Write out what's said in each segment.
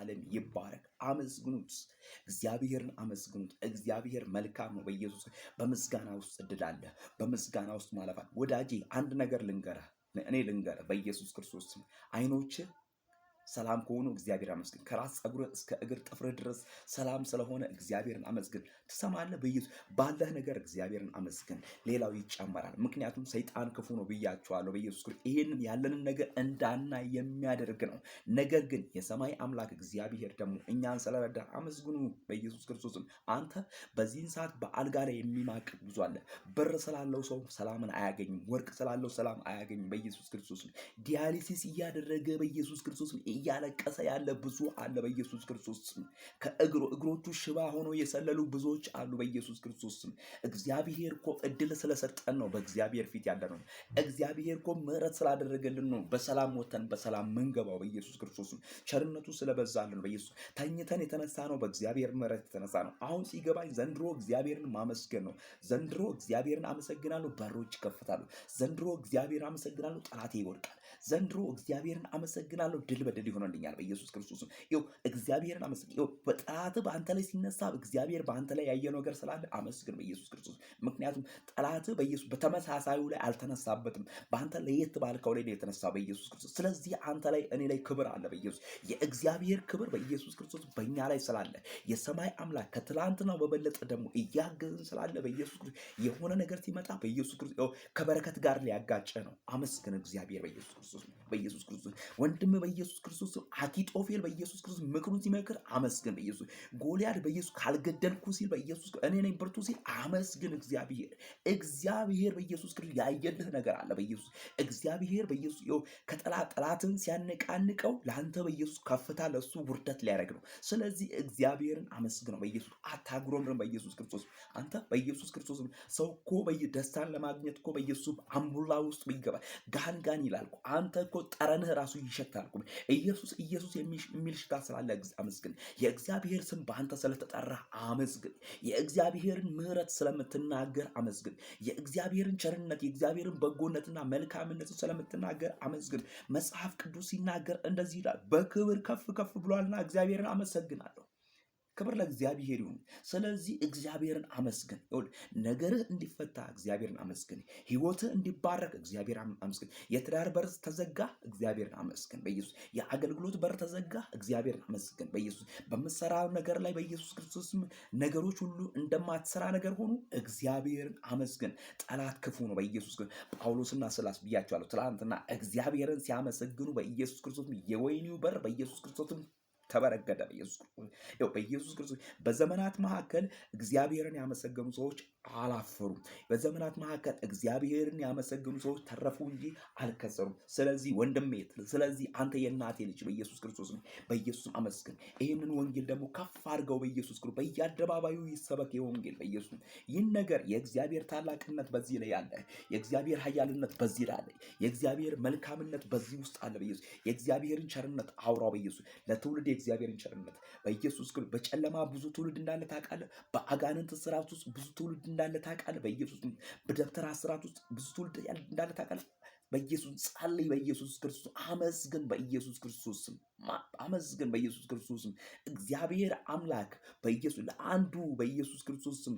ለዘላለም ይባረክ። አመስግኑት፣ እግዚአብሔርን አመስግኑት። እግዚአብሔር መልካም ነው። በኢየሱስ በምስጋና ውስጥ እድል አለ። በምስጋና ውስጥ ማለፍ አለ። ወዳጄ አንድ ነገር ልንገርህ፣ እኔ ልንገርህ በኢየሱስ ክርስቶስ ስም አይኖችህ ሰላም ከሆኑ እግዚአብሔር አመስግን። ከራስ ፀጉር እስከ እግር ጥፍር ድረስ ሰላም ስለሆነ እግዚአብሔርን አመስግን። ትሰማለህ? በኢየሱስ ባለህ ነገር እግዚአብሔርን አመስግን። ሌላው ይጨመራል። ምክንያቱም ሰይጣን ክፉ ነው ብያቸዋለሁ። በኢየሱስ ክርስቶስ ይሄንን ያለንን ነገር እንዳናይ የሚያደርግ ነው። ነገር ግን የሰማይ አምላክ እግዚአብሔር ደግሞ እኛን ስለረዳ አመስግኑ በኢየሱስ ክርስቶስም። አንተ በዚህን ሰዓት በአልጋ ላይ የሚማቅቅ ብዙ አለ። ብር ስላለው ሰው ሰላምን አያገኝም። ወርቅ ስላለው ሰላም አያገኝም። በኢየሱስ ክርስቶስም ዲያሊሲስ እያደረገ በኢየሱስ ክርስቶስም እያለቀሰ ያለ ብዙ አለ። በኢየሱስ ክርስቶስ ስም እግሮቹ ሽባ ሆኖ የሰለሉ ብዙዎች አሉ። በኢየሱስ ክርስቶስ ስም እግዚአብሔር እኮ እድል ስለሰጠን ነው በእግዚአብሔር ፊት ያለ ነው። እግዚአብሔር እኮ ምሕረት ስላደረገልን ነው በሰላም ወተን በሰላም መንገባው። በኢየሱስ ክርስቶስ ስም ቸርነቱ ስለበዛልን በኢየሱስ ተኝተን የተነሳ ነው በእግዚአብሔር ምሕረት የተነሳ ነው። አሁን ሲገባኝ ዘንድሮ እግዚአብሔርን ማመስገን ነው። ዘንድሮ እግዚአብሔርን አመሰግናለሁ፣ በሮች ይከፍታሉ። ዘንድሮ እግዚአብሔር አመሰግናለሁ፣ ጠላቴ ይወድቃል። ዘንድሮ እግዚአብሔርን አመሰግናለሁ፣ ድል በድል ይሆንልኛል በኢየሱስ ክርስቶስ። ይኸው እግዚአብሔርን አመስግን። ይኸው ጠላት በአንተ ላይ ሲነሳ እግዚአብሔር በአንተ ላይ ያየው ነገር ስላለ አመስግን በኢየሱስ ክርስቶስ። ምክንያቱም ጠላት በኢየሱስ በተመሳሳዩ ላይ አልተነሳበትም፣ በአንተ ለየት ባልከው ላይ ነው የተነሳው በኢየሱስ ክርስቶስ። ስለዚህ አንተ ላይ እኔ ላይ ክብር አለ በኢየሱስ። የእግዚአብሔር ክብር በኢየሱስ ክርስቶስ በእኛ ላይ ስላለ የሰማይ አምላክ ከትላንትናው በበለጠ ደግሞ እያገዝን ስላለ በኢየሱስ ክርስቶስ የሆነ ነገር ሲመጣ በኢየሱስ ክርስቶስ ከበረከት ጋር ሊያጋጨ ነው። አመስግን እግዚአብሔር በኢየሱስ ክርስቶስ። በኢየሱስ ክርስቶስ ወንድም በኢየሱስ ክርስቶስ አኪጦፌል በኢየሱስ ክርስቶስ ምክሩን ሲመክር አመስግን በኢየሱስ። ጎልያድ በኢየሱስ ካልገደልኩ ሲል በኢየሱስ እኔ ነኝ ብርቱ ሲል አመስግን እግዚአብሔር። እግዚአብሔር በኢየሱስ ክርስቶስ ያየልህ ነገር አለ በኢየሱስ። እግዚአብሔር በኢየሱስ ጠላትን ሲያነቃንቀው ለአንተ በኢየሱስ ከፍታ ለሱ ውርደት ሊያደርግ ነው። ስለዚህ እግዚአብሔርን አመስግነው በኢየሱስ። አታጉረምርም በኢየሱስ ክርስቶስ። አንተ በኢየሱስ ክርስቶስ ሰው እኮ ደስታን ለማግኘት እኮ በኢየሱስ አምቡላ ውስጥ ይገባል። ጋን ጋን ይላል። አንተ እኮ ጠረንህ ራሱ ይሸታል። ኢየሱስ ኢየሱስ የሚል ሽታ ስላለ አመስግን። የእግዚአብሔር ስም በአንተ ስለተጠራ አመስግን። የእግዚአብሔርን ምሕረት ስለምትናገር አመስግን። የእግዚአብሔርን ቸርነት የእግዚአብሔርን በጎነትና መልካምነት ስለምትናገር አመስግን። መጽሐፍ ቅዱስ ሲናገር እንደዚህ ይላል፣ በክብር ከፍ ከፍ ብሏልና እግዚአብሔርን አመሰግናለሁ። ክብር ለእግዚአብሔር ይሁን። ስለዚህ እግዚአብሔርን አመስግን። ነገርህ እንዲፈታ እግዚአብሔርን አመስግን። ህይወትህ እንዲባረክ እግዚአብሔር አመስግን። የትዳር በር ተዘጋ፣ እግዚአብሔርን አመስግን በኢየሱስ። የአገልግሎት በር ተዘጋ፣ እግዚአብሔርን አመስግን በኢየሱስ። በምትሰራው ነገር ላይ በኢየሱስ ክርስቶስ ነገሮች ሁሉ እንደማትሰራ ነገር ሆኑ፣ እግዚአብሔርን አመስግን። ጠላት ክፉ ነው በኢየሱስ። ጳውሎስና ሲላስ ብያቸዋለሁ ትላንትና እግዚአብሔርን ሲያመሰግኑ በኢየሱስ ክርስቶስ የወይኒው በር በኢየሱስ ክርስቶስ ተበረገደ በኢየሱስ ክርስቶስ። በዘመናት መካከል እግዚአብሔርን ያመሰገኑ ሰዎች አላፈሩም። በዘመናት መካከል እግዚአብሔርን ያመሰገኑ ሰዎች ተረፉ እንጂ አልከሰሩም። ስለዚህ ወንድሜ፣ ስለዚህ አንተ የእናቴ ልጅ በኢየሱስ ክርስቶስ በኢየሱስ አመስግን። ይህንን ወንጌል ደግሞ ከፍ አድርገው በኢየሱስ ክርስቶስ በየአደባባዩ ይሰበክ የወንጌል በኢየሱስ። ይህን ነገር የእግዚአብሔር ታላቅነት በዚህ ላይ አለ። የእግዚአብሔር ኃያልነት በዚህ ላይ አለ። የእግዚአብሔር መልካምነት በዚህ ውስጥ አለ በኢየሱስ። የእግዚአብሔርን ቸርነት አውራው በኢየሱስ። ለትውልድ የእግዚአብሔርን ቸርነት በኢየሱስ ክርስቶስ። በጨለማ ብዙ ትውልድ እንዳለ ታውቃለህ። በአጋንንት ስርዓት ውስጥ ብዙ ትውልድ እንዳለ ታውቃለህ በኢየሱስ። በደብተራ ስርዓት ውስጥ ብዙ ትውልድ እንዳለ ታውቃለህ በኢየሱስ። ጸልይ በኢየሱስ ክርስቶስ። አመስግን በኢየሱስ ክርስቶስ ስም። አመስግን በኢየሱስ ክርስቶስ ስም። እግዚአብሔር አምላክ በኢየሱስ ለአንዱ በኢየሱስ ክርስቶስ ስም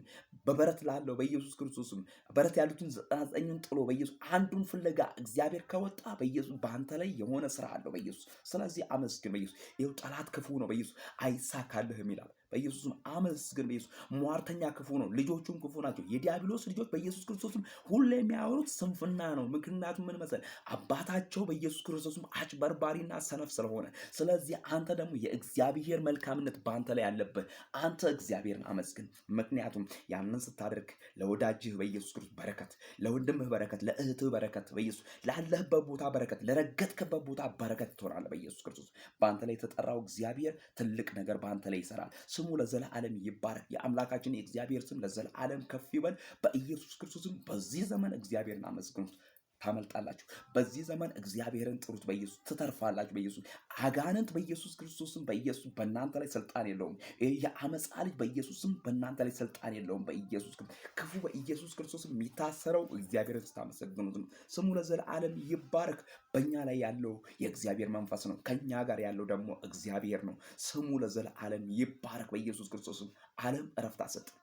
በበረት ላለው በኢየሱስ ክርስቶስ ስም በረት ያሉትን 99ን ጥሎ በኢየሱስ አንዱን ፍለጋ እግዚአብሔር ከወጣ በኢየሱስ በአንተ ላይ የሆነ ስራ አለው በኢየሱስ። ስለዚህ አመስግን በኢየሱስ። ይኸው ጠላት ክፉ ነው በኢየሱስ፣ አይሳካልህም ይላል በኢየሱስም። አመስግን በኢየሱስ። ሟርተኛ ክፉ ነው፣ ልጆቹም ክፉ ናቸው። የዲያብሎስ ልጆች በኢየሱስ ክርስቶስም ሁሌ የሚያወሩት ስንፍና ነው። ምክንያቱም ምን መሰል አባታቸው በኢየሱስ ክርስቶስም አጭበርባሪና ሰነፍ ስለሆነ። ስለዚህ አንተ ደግሞ የእግዚአብሔር መልካምነት በአንተ ላይ ያለበት አንተ እግዚአብሔርን አመስግን። ምክንያቱም ያንን ስታደርግ ለወዳጅህ በኢየሱስ ክርስቶስ በረከት፣ ለወንድምህ በረከት፣ ለእህትህ በረከት በኢየሱስ፣ ላለህበት ቦታ በረከት፣ ለረገጥክበት ቦታ በረከት ትሆናለህ በኢየሱስ ክርስቶስ። በአንተ ላይ የተጠራው እግዚአብሔር ትልቅ ነገር በአንተ ላይ ይሰራል። ስሙ ለዘላለም ይባረክ። የአምላካችን የእግዚአብሔር ስም ለዘላለም ከፍ ይበል በኢየሱስ ክርስቶስም። በዚህ ዘመን እግዚአብሔርን አመስግኑት። ታመልጣላችሁ። በዚህ ዘመን እግዚአብሔርን ጥሩት፣ በኢየሱስ ትተርፋላችሁ። በኢየሱስ አጋንንት በኢየሱስ ክርስቶስም በኢየሱስ በእናንተ ላይ ስልጣን የለውም። ይህ የአመፃ ልጅ በኢየሱስም በእናንተ ላይ ስልጣን የለውም። በኢየሱስ ክፉ በኢየሱስ ክርስቶስም የሚታሰረው እግዚአብሔርን ስታመሰግኑት ነው። ስሙ ለዘላለም ይባረክ። በእኛ ላይ ያለው የእግዚአብሔር መንፈስ ነው። ከኛ ጋር ያለው ደግሞ እግዚአብሔር ነው። ስሙ ለዘላለም ይባረክ። በኢየሱስ ክርስቶስም ዓለም እረፍት አትሰጥም።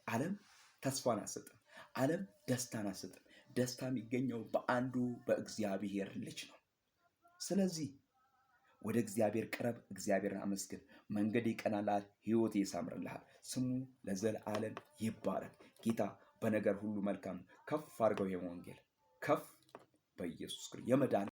ዓለም ተስፋን አትሰጥም። ዓለም ደስታን አትሰጥም። ደስታ የሚገኘው በአንዱ በእግዚአብሔር ልጅ ነው። ስለዚህ ወደ እግዚአብሔር ቅረብ፣ እግዚአብሔርን አመስግን። መንገድ ይቀናልሃል፣ ሕይወት ይሳምርልሃል። ስሙ ለዘላለም ይባረክ። ጌታ በነገር ሁሉ መልካም ነው። ከፍ አድርገው ይሄን ወንጌል ከፍ በኢየሱስ ክርስቶስ የመዳን